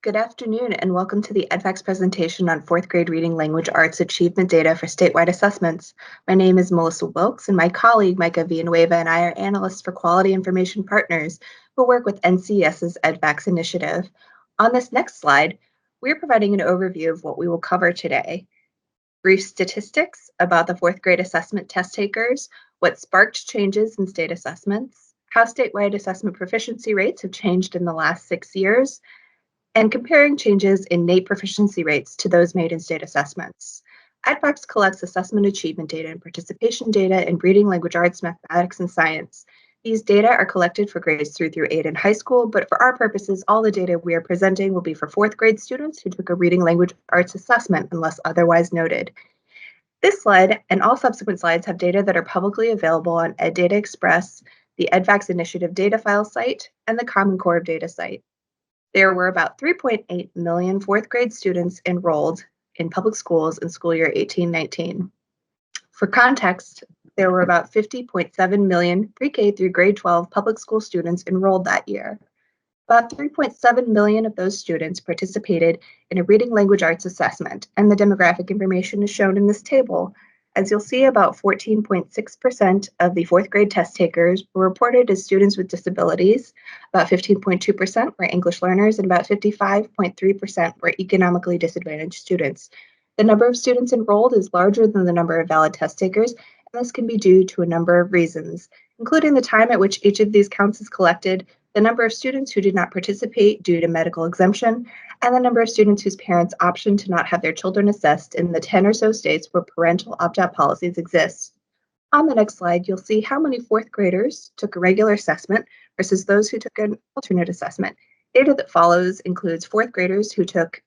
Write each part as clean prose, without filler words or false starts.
Good afternoon and welcome to the EdVax presentation on fourth grade reading language arts achievement data for statewide assessments. My name is Melissa Wilks and my colleague Micah Villaneuva and I are analysts for Quality Information Partners who work with NCS's EdVax initiative. On this next slide, we're providing an overview of what we will cover today. Brief statistics about the fourth grade assessment test takers, what sparked changes in state assessments, how statewide assessment proficiency rates have changed in the last 6 years, and comparing changes in NAEP proficiency rates to those made in state assessments. EdVax collects assessment achievement data and participation data in reading, language arts, mathematics, and science. These data are collected for grades 3 through 8 in high school, but for our purposes, all the data we are presenting will be for fourth grade students who took a reading language arts assessment unless otherwise noted. This slide and all subsequent slides have data that are publicly available on EdData Express, the EdVax Initiative data file site, and the Common Core of Data site. There were about 3.8 million fourth grade students enrolled in public schools in school year 18-19. For context, there were about 50.7 million pre-K through grade 12 public school students enrolled that year. About 3.7 million of those students participated in a reading language arts assessment, and the demographic information is shown in this table. As you'll see, about 14.6% of the fourth grade test takers were reported as students with disabilities, about 15.2% were English learners, and about 55.3% were economically disadvantaged students. The number of students enrolled is larger than the number of valid test takers, and this can be due to a number of reasons, including the time at which each of these counts is collected, the number of students who did not participate due to medical exemption, and the number of students whose parents optioned to not have their children assessed in the 10 or so states where parental opt-out policies exist. On the next slide, you'll see how many fourth graders took a regular assessment versus those who took an alternate assessment. Data that follows includes fourth graders who took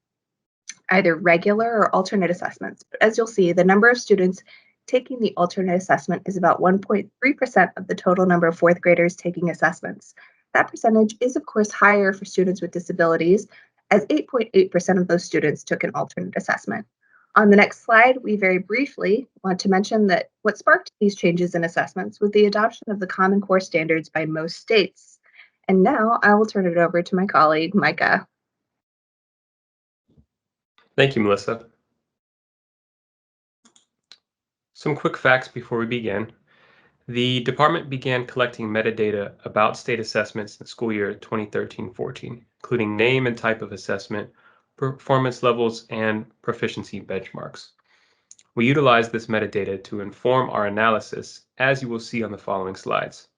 either regular or alternate assessments. But as you'll see, the number of students taking the alternate assessment is about 1.3% of the total number of fourth graders taking assessments. That percentage is, of course, higher for students with disabilities, as 8.8% of those students took an alternate assessment. On the next slide, we very briefly want to mention that what sparked these changes in assessments was the adoption of the Common Core standards by most states. And now I will turn it over to my colleague, Micah. Thank you, Melissa. Some quick facts before we begin. The department began collecting metadata about state assessments in school year 2013-14, including name and type of assessment, performance levels, and proficiency benchmarks. We utilized this metadata to inform our analysis, as you will see on the following slides.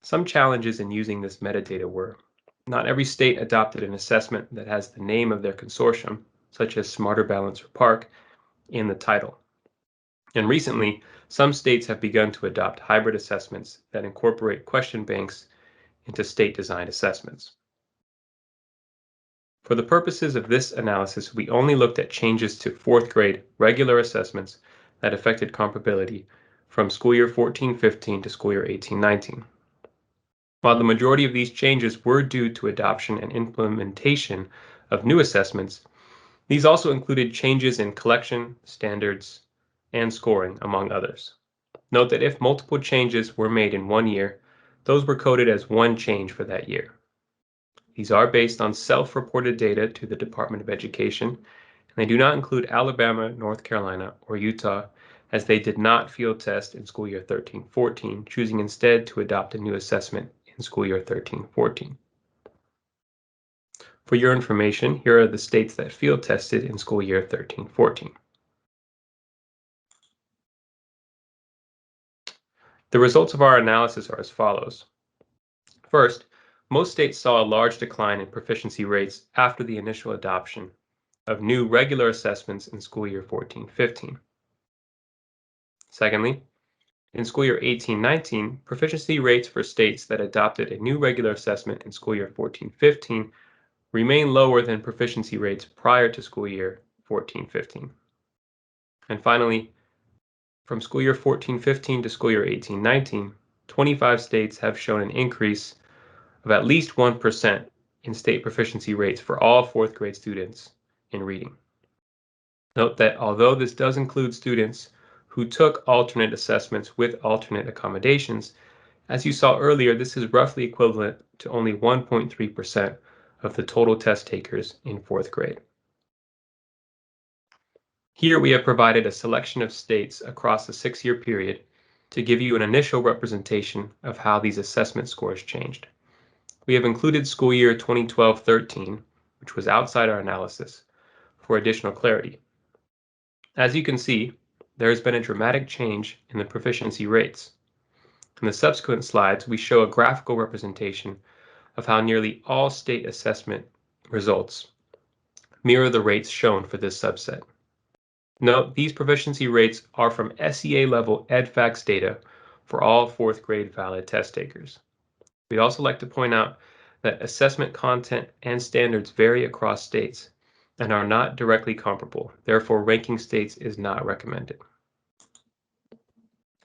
Some challenges in using this metadata were: not every state adopted an assessment that has the name of their consortium, such as Smarter Balance or PARC, in the title. And recently, some states have begun to adopt hybrid assessments that incorporate question banks into state-designed assessments. For the purposes of this analysis, we only looked at changes to fourth grade regular assessments that affected comparability from school year 14-15 to school year 18-19. While the majority of these changes were due to adoption and implementation of new assessments, these also included changes in collection, standards, and scoring, among others. Note that if multiple changes were made in 1 year, those were coded as one change for that year. These are based on self-reported data to the Department of Education, and they do not include Alabama, North Carolina, or Utah, as they did not field test in school year 13-14, choosing instead to adopt a new assessment in school year 13-14. For your information, here are the states that field tested in school year 13-14. The results of our analysis are as follows. First, most states saw a large decline in proficiency rates after the initial adoption of new regular assessments in school year 14-15. Secondly, in school year 18-19, proficiency rates for states that adopted a new regular assessment in school year 14-15 remain lower than proficiency rates prior to school year 14-15. And finally, from school year 14-15 to school year 18-19, 25 states have shown an increase of at least 1% in state proficiency rates for all fourth grade students in reading. Note that although this does include students who took alternate assessments with alternate accommodations, as you saw earlier, this is roughly equivalent to only 1.3% of the total test takers in fourth grade. Here we have provided a selection of states across a 6-year period to give you an initial representation of how these assessment scores changed. We have included school year 2012-13, which was outside our analysis, for additional clarity. As you can see, there has been a dramatic change in the proficiency rates. In the subsequent slides, we show a graphical representation of how nearly all state assessment results mirror the rates shown for this subset. Note, these proficiency rates are from SEA level EdFacts data for all fourth grade valid test takers. We'd also like to point out that assessment content and standards vary across states and are not directly comparable. Therefore, ranking states is not recommended.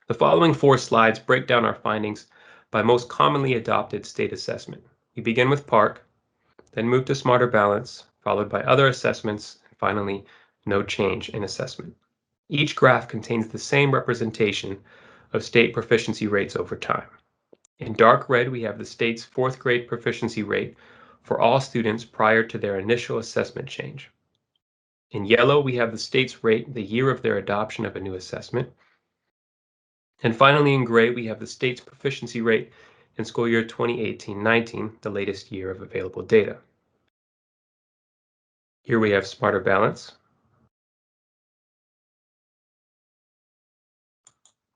The following 4 slides break down our findings by most commonly adopted state assessment. We begin with PARCC, then move to Smarter Balance, followed by other assessments, and finally, no change in assessment. Each graph contains the same representation of state proficiency rates over time. In dark red, we have the state's fourth grade proficiency rate for all students prior to their initial assessment change. In yellow, we have the state's rate the year of their adoption of a new assessment. And finally, in gray, we have the state's proficiency rate in school year 2018-19, the latest year of available data. Here we have Smarter Balance.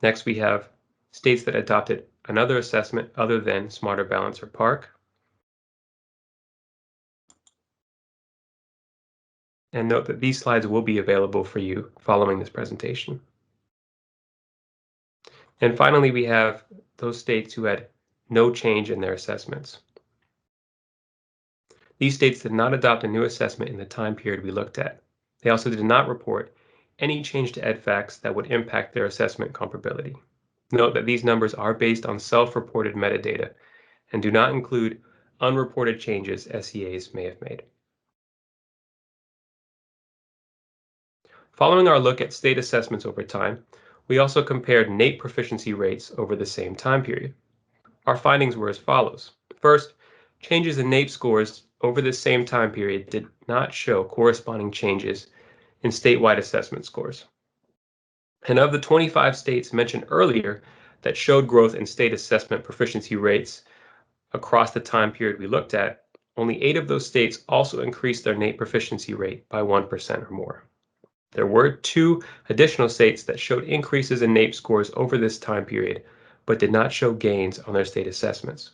Next, we have states that adopted another assessment other than Smarter Balance or PARCC. And note that these slides will be available for you following this presentation. And finally, we have those states who had no change in their assessments. These states did not adopt a new assessment in the time period we looked at. They also did not report any change to EdFacts that would impact their assessment comparability. Note that these numbers are based on self-reported metadata and do not include unreported changes SEAs may have made. Following our look at state assessments over time, we also compared NAEP proficiency rates over the same time period. Our findings were as follows. First, changes in NAEP scores over this same time period did not show corresponding changes in statewide assessment scores. And of the 25 states mentioned earlier that showed growth in state assessment proficiency rates across the time period we looked at, only 8 of those states also increased their NAEP proficiency rate by 1% or more. There were 2 additional states that showed increases in NAEP scores over this time period, but did not show gains on their state assessments.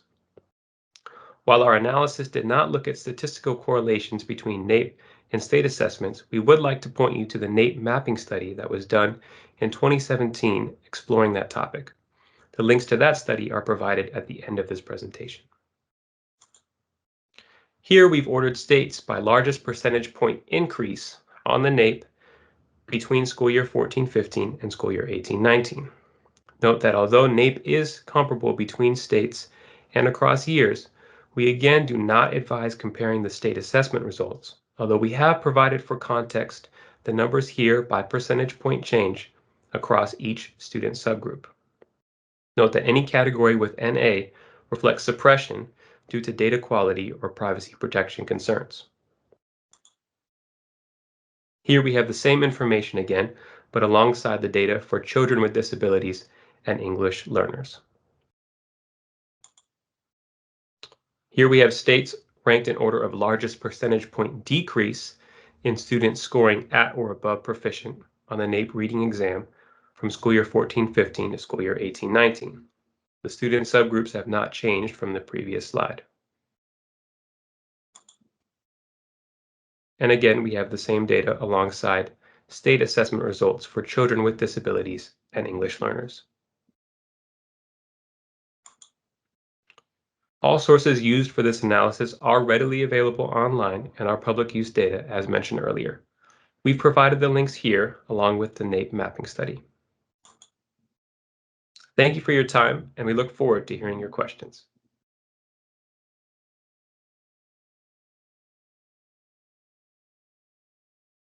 While our analysis did not look at statistical correlations between NAEP and state assessments, we would like to point you to the NAEP mapping study that was done in 2017 exploring that topic. The links to that study are provided at the end of this presentation. Here we've ordered states by largest percentage point increase on the NAEP between school year 14-15 and school year 18-19. Note that although NAEP is comparable between states and across years, we again do not advise comparing the state assessment results, although we have provided for context the numbers here by percentage point change across each student subgroup. Note that any category with NA reflects suppression due to data quality or privacy protection concerns. Here we have the same information again, but alongside the data for children with disabilities and English learners. Here we have states ranked in order of largest percentage point decrease in students scoring at or above proficient on the NAEP reading exam from school year 14-15 to school year 18-19. The student subgroups have not changed from the previous slide. And again, we have the same data alongside state assessment results for children with disabilities and English learners. All sources used for this analysis are readily available online in our public use data as mentioned earlier. We've provided the links here along with the NAEP mapping study. Thank you for your time, and we look forward to hearing your questions.